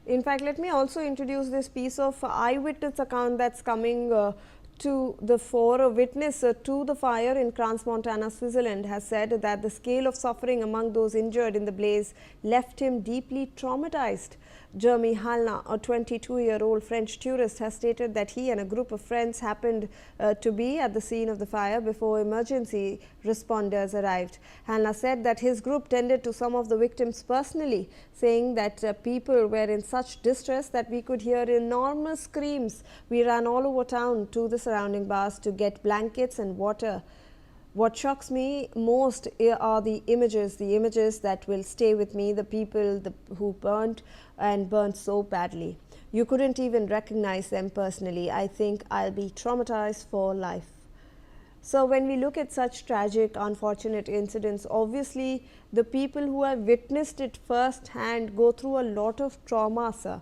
In fact, let me also introduce this piece of eyewitness account that's coming to the fore. A witness to the fire in Crans-Montana, Switzerland, has said that the scale of suffering among those injured in the blaze left him deeply traumatized. Jeremy Halna, a 22-year-old French tourist, has stated that he and a group of friends happened to be at the scene of the fire before emergency responders arrived. Halna said that his group tended to some of the victims personally, saying that people were in such distress that we could hear enormous screams. We ran all over town to the surrounding bars to get blankets and water. What shocks me most are the images that will stay with me, the people who burnt and burnt so badly. You couldn't even recognize them personally. I think I'll be traumatized for life. So when we look at such tragic, unfortunate incidents, obviously the people who have witnessed it firsthand go through a lot of trauma, sir.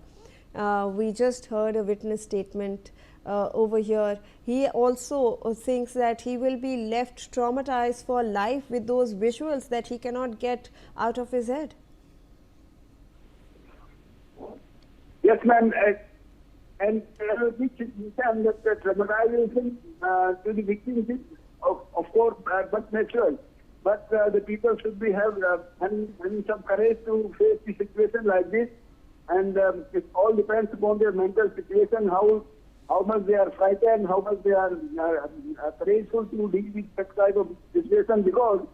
We just heard a witness statement over here. He also thinks that he will be left traumatized for life with those visuals that he cannot get out of his head. Yes, ma'am. And which the traumatization to the victims is, of course, but natural. But the people should be having some courage to face the situation like this. And it all depends upon their mental situation, how much they are frightened, how much they are courageous to deal with such type of situation. Because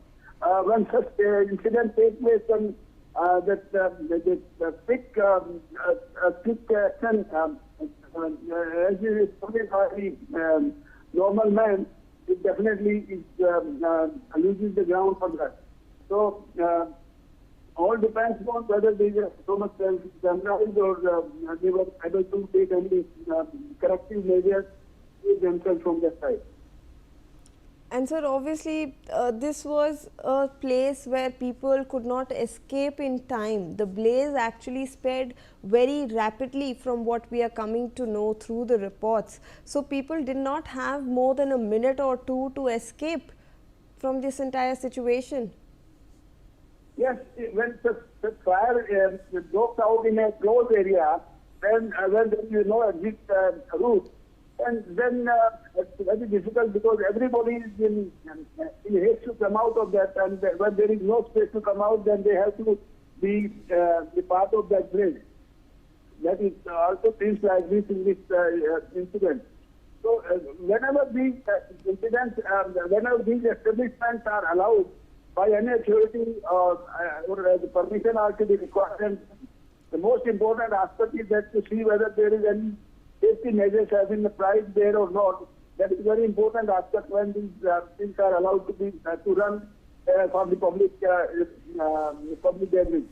when such incident takes place, then the quick action, as is explained by the normal man, it definitely loses the ground for that. So all depends on whether they were so much damaged or they were able to take any corrective measures to themselves from their side. And sir, obviously this was a place where people could not escape in time. The blaze actually spread very rapidly from what we are coming to know through the reports. So people did not have more than a minute or two to escape from this entire situation. Yes, when the fire broke out in a closed area, then when you know exit route, and then it's very difficult because everybody is in haste to come out of that, and when there is no space to come out, then they have to be part of that bridge. That is also things like this in this incident. So whenever these incidents, whenever these establishments are allowed by any authority or the permission are to be required, the most important aspect is that to see whether there is any safety measures have been applied there or not. That is very important aspect when these things are allowed to be to run for the public gathering.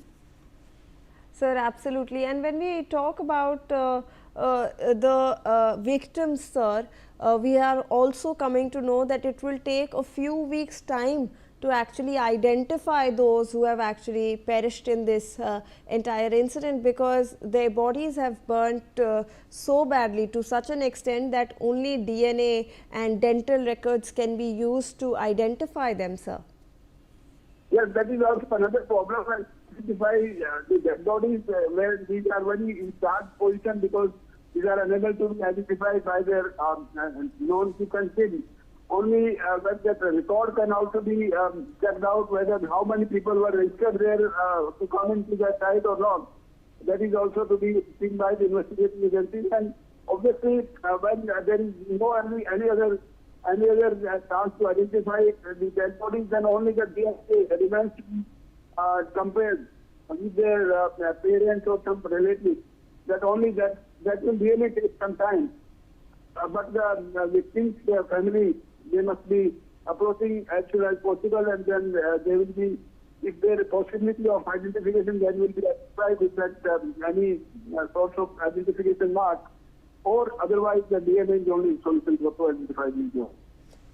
Sir, absolutely. And when we talk about the victims, sir, we are also coming to know that it will take a few weeks' time to actually identify those who have actually perished in this entire incident, because their bodies have burnt so badly to such an extent that only DNA and dental records can be used to identify them, sir. Yes, that is also another problem. And identify the dead bodies where these are very in charge position, because these are unable to be identified by their non-sequencing. Only when that record can also be checked out whether how many people were registered there to come into that site or not. That is also to be seen by the investigating agencies. And obviously, when there is no any other chance to identify the dead bodies, then only the DNA remains to be compared with their parents or some relatives. That will really take some time. But the victims' family, they must be approaching as soon as possible, and then they will be, if there is possibility of identification, then will be identified with that any sort of identification mark, or otherwise the DNA is the only solution to identify these.